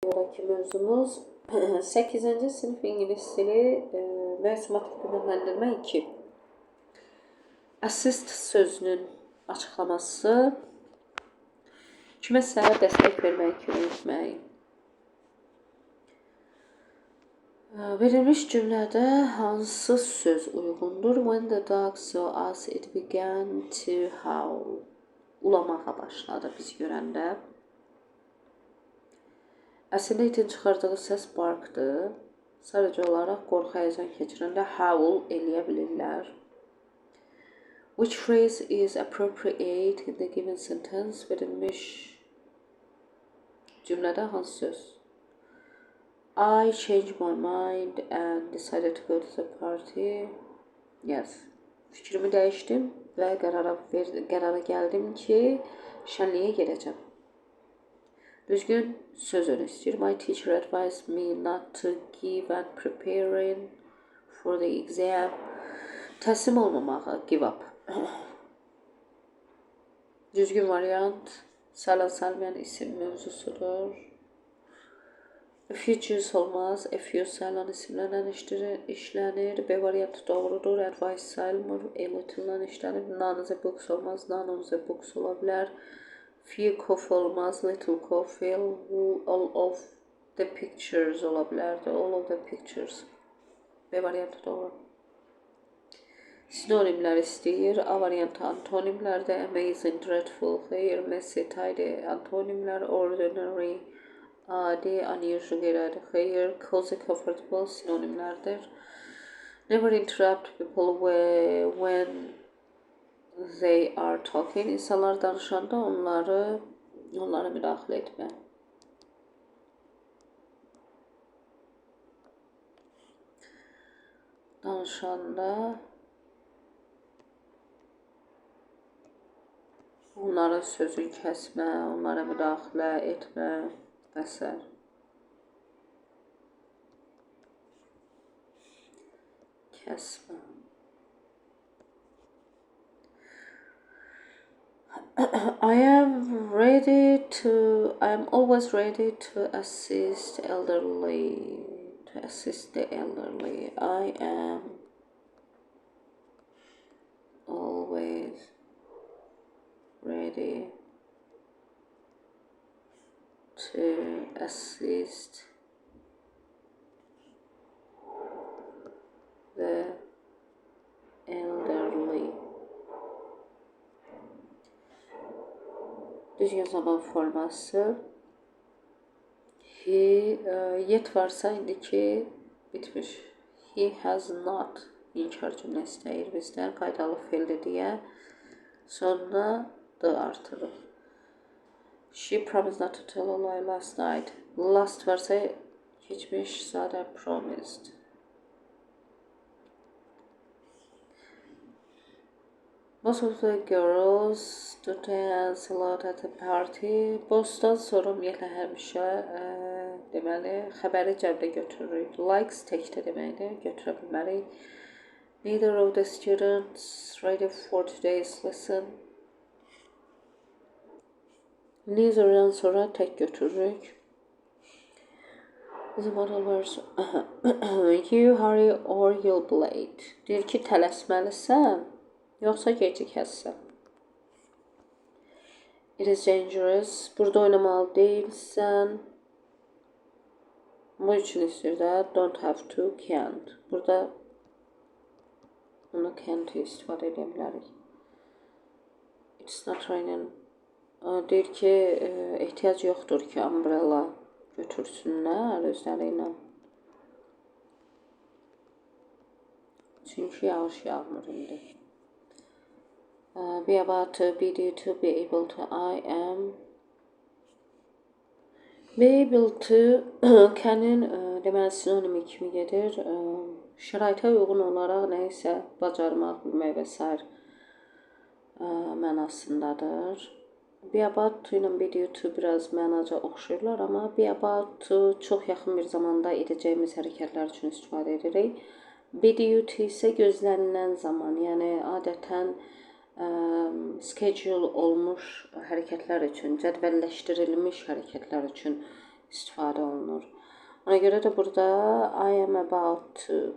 Sonraki mövzumuz 8-ci sinif ingilis dili mövzumat qiymətləndirmə 2. Assist sözünün açıqlaması, kiməsə dəstək vermək, kömək etmək. Verilmiş cümlədə hansı söz uyğundur? When the dog saw us, it began to howl. Ulamağa başladı biz görəndə. Əslində itin çıxardığı səs barkdır. Sadəcə olaraq qorxu həyəcan keçirəndə howl eləyə bilirlər. Which phrase is appropriate in the given sentence? Verilmiş cümlədə hansı söz? I changed my mind and decided to go to the party. Yes. Fikrimi dəyişdim və qərara gəldim ki, şənliyə gedəcəm. Düzgün söz önü istəyir. My teacher advised me not to give up preparing for the exam. Təslim olmamağa, give up. Düzgün variant, Sayılan sayılmayan isim mövzusudur. A few juice olmaz, a few sayılan isimlərlə işlənir. B variantı doğrudur, advice sayılmır, a little-lə işlənir. None of the books olmaz, none of the books ola bilər. Few coffee olmaz, little coffee, all of the pictures ola bilərdi, all of the pictures. B variantı doğru. Sinonimlər istəyir, A variantı antonimlərdə, amazing, dreadful, xeyr, messy, tidy, antonimlər, ordinary, adi, unusual, qeyri-adi, xeyr, cozy, comfortable, sinonimlərdir. Never interrupt people when they are talking. İnsanlar danışanda onlara müdaxilə etmə. Danışanda onların sözünü kəsmə, onlara müdaxilə etmə və s. Kəsmə. I am always ready to assist the elderly. I am always ready to assist the elderly. Düzgün zaman forması. Yet varsa indiki bitmiş. He has not inkar cümlə istəyir bizdən. Qaydalı feildir deyə. Sonra da artırıq. She promised not to tell a lie last night. Last varsa keçmiş sadə promised. Most of the girls do dance a lot at the party. Bostan sonra ümumiyyətlə həmişə deməli, xəbəri cəbdə götürürük. Likes təkdə deməkdir, götürə bilmərik. Neither of the students ready for today's lesson. Neither'dan sonra tək götürürük. The model verse. You hurry or you'll be late. Deyir ki, tələsməlisən, yoxsa gecikəsən. It is dangerous. Burada oynamalı deyilsən. Bu üçün istəyir də. Don't have to, can't. Burada onu can't istifadə edə bilərik. It's not raining. Deyir ki, ehtiyac yoxdur ki, umbrella götürsünlər özləri ilə. Çünki yağış yağmır indi. Be about to, be due to, be able to, I am. Be able to, kənin deməli sinonimi kimi gedir. Şəraitə uyğun olaraq nə isə bacarmaq, bilmək və s. Mənasındadır. Be about to ilə be due to biraz mənaca oxşayırlar, amma be about to çox yaxın bir zamanda edəcəyimiz hərəkətlər üçün istifadə edirik. Be due to isə gözlənilən zaman, yəni adətən schedule olmuş hərəkətlər üçün, cədvəlləşdirilmiş hərəkətlər üçün istifadə olunur. Ona görə də burada I am about to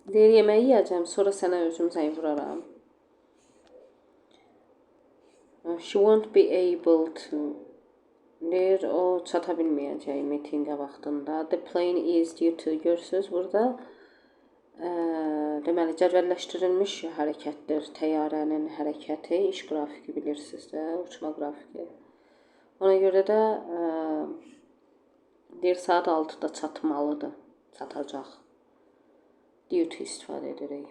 deyir, yeməyi yiyəcəm, sonra sənə özüm zəng vuraram. She won't be able to deyir, o çata bilməyəcək mitinqə vaxtında. The plane is due to, görürsünüz burada deməli cədvəlləşdirilmiş hərəkətdir təyyarənin hərəkəti, iş qrafiki bilirsiniz də, uçma qrafiki. Ona görə də deyir saat 6-da çatmalıdır, çatacaq. Due to istifadə edirik.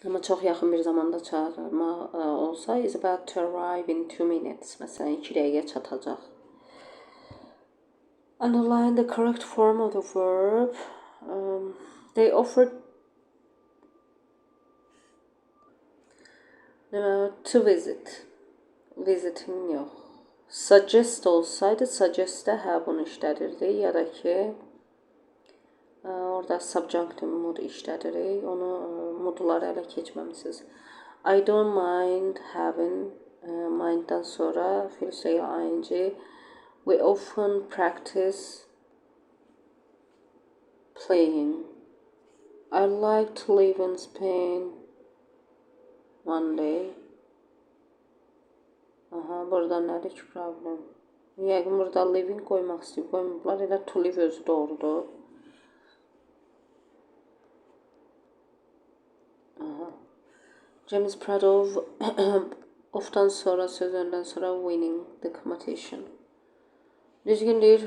Amma çox yaxın bir zamanda çağırma olsa is about to arrive in 2 minutes. Məsələn 2 dəqiqə çatacaq. Underline the correct form of the verb. They offered to visit. Visiting yox. Suggest olsaydı, suggest-də hə bunu işlədirdik. Ya da ki orada subjunctive mood işlədirik. Onu modları ələ keçməmisiniz. I don't mind having minddan sonra filsəyə ing. We often practice playing. I like to live in Spain one day. Aha, burada nədir ki problem? Yəqin burada living qoymaq istəyib, qoymublar. Elə to live özü doğrudur. Aha. James Pradov ofdan sonra, sözündən sonra winning the competition. Düzgün deyir,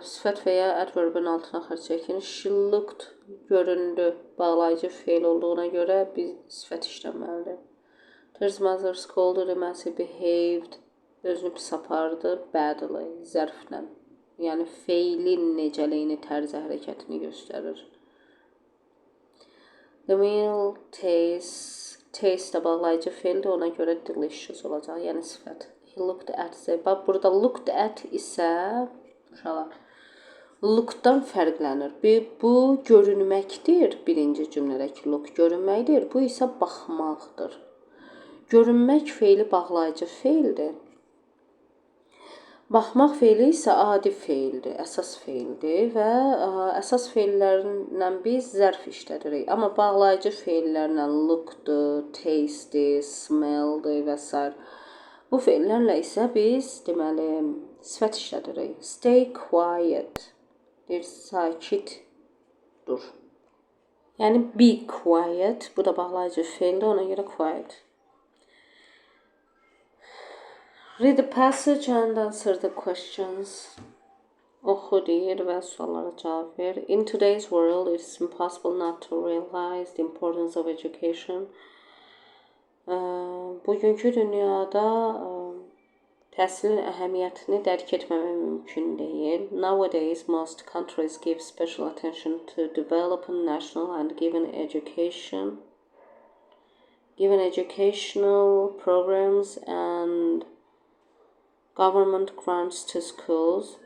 sifət və ya adverbin altına xərc çəkin. She looked, göründü, bağlayıcı feil olduğuna görə biz sifət işləməlidir. His mother scolded him as he behaved. Özünü pis apardı, badly, zərflə. Yəni feilin necəliyini, tərzi hərəkətini göstərir. The meal taste bağlayıcı feildir, ona görə delicious olacaq, yəni sifət. He looked at the, bax burada looked at isə uşaqlar look'dan fərqlənir. Bu görünməkdir, birinci cümlədəki look görünməkdir, bu isə baxmaqdır. Görünmək feili bağlayıcı feildir. Baxmaq feili isə adi feildir, əsas feildir və əsas feillərlə biz zərf işlədirik. Amma bağlayıcı feillərlə lookdur, tastedir, smelldir və s. Bu feillərlə isə biz deməli sifət işlədirik. Stay quiet, deyir sakit dur. Yəni be quiet, bu da bağlayıcı feildir, ona görə quiet. Read the passage and answer the questions. Oxu deyir və suallara cavab ver. In today's world, it's impossible not to realize the importance of education. Bugünkü dünyada təhsilin əhəmiyyətini dərk etməmək mümkün deyil. Nowadays, most countries give special attention to developing national and given educational programs and government grants to schools.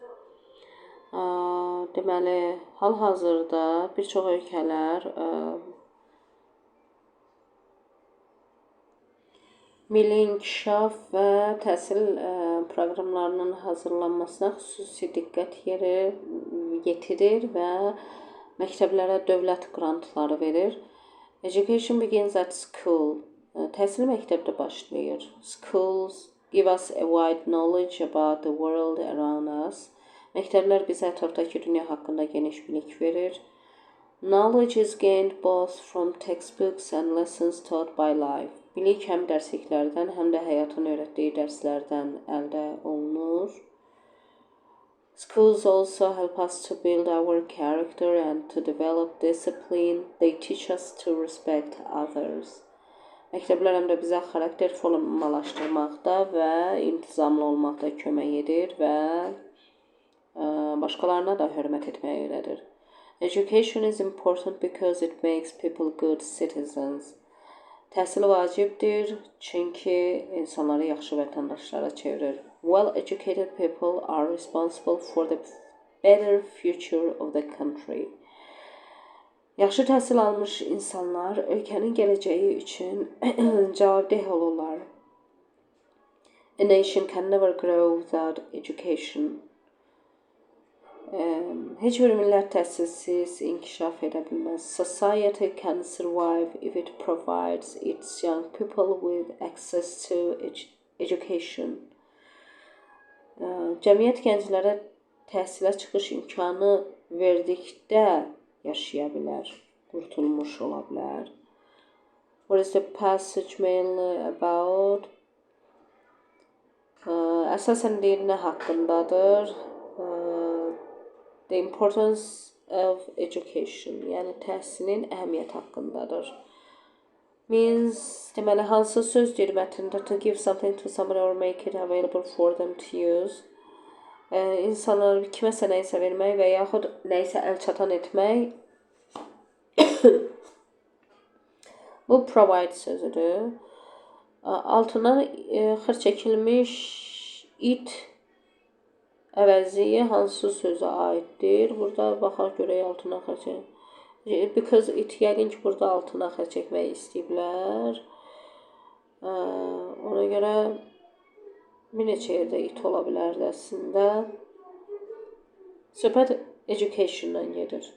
Deməli, hal-hazırda bir çox ölkələr milli inkişaf və təhsil proqramlarının hazırlanmasına xüsusi diqqət yetirir və məktəblərə dövlət qrantları verir. Education begins at school. Təhsil məktəbdə başlayır. Schools give us a wide knowledge about the world around us. Məktəblər bizə ətrafdakı dünya haqqında geniş bilik verir. Knowledge is gained both from textbooks and lessons taught by life. Bilik həm dərsliklərdən, həm də həyatın öyrətdiyi dərslərdən əldə olunur. Schools also help us to build our character and to develop discipline. They teach us to respect others. Məktəblər həm də bizə xarakter formalaşdırmaqda və intizamlı olmaqda kömək edir və başqalarına da hörmət etməyi öyrədir. Education is important because it makes people good citizens. Təhsil vacibdir, çünki insanları yaxşı vətəndaşlara çevirir. Well-educated people are responsible for the better future of the country. Yaxşı təhsil almış insanlar ölkənin gələcəyi üçün cavabdeh olurlar. A nation can never grow without education. Heç bir millət təhsilsiz inkişaf edə bilməz. Society can survive if it provides its young people with access to education. Cəmiyyət gənclərə təhsilə çıxış imkanı verdikdə yaşaya bilər, qurtulmuş ola bilər. What is the passage mainly about? Əsasən deyir nə haqqındadır? The importance of education, yəni təhsilin əhəmiyyəti haqqındadır. Means, deməli, hansı sözdür mətndə? To give something to somebody or make it available for them to use. İnsanlar kiməsə nəyisə vermək və yaxud nəyisə əlçatan etmək. Bu provide sözüdür. Altından xır çəkilmiş it əvəzi hansı sözə aiddir? Burada baxaq görək altından xır çəkilmiş. Because it yəqin ki, burada altına xır çəkmək istəyiblər. Ona görə bir neçə yerdə it ola bilərdi əslində. Söhbət education-dan gedir.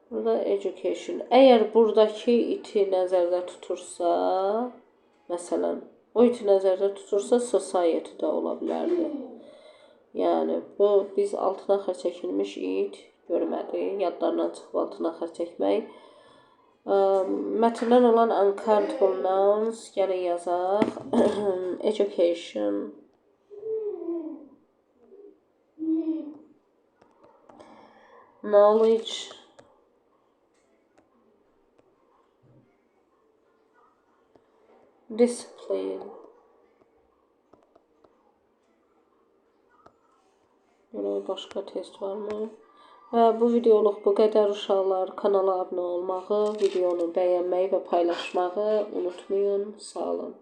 Burada education. Əgər buradakı iti nəzərdə tutursa, məsələn, o iti nəzərdə tutursa, society da ola bilərdi. Yəni, bu biz altına xır çəkilmiş it görmədik. Yadlarından çıxıb altına xır çəkmək. Mətndən olan uncountable nouns gəlin yazaq. Education. Knowledge. Discipline. Başqa test varmı? Bu videoluq bu qədər uşaqlar. Kanala abunə olmağı, videonu bəyənməyi və paylaşmağı unutmayın. Sağ olun.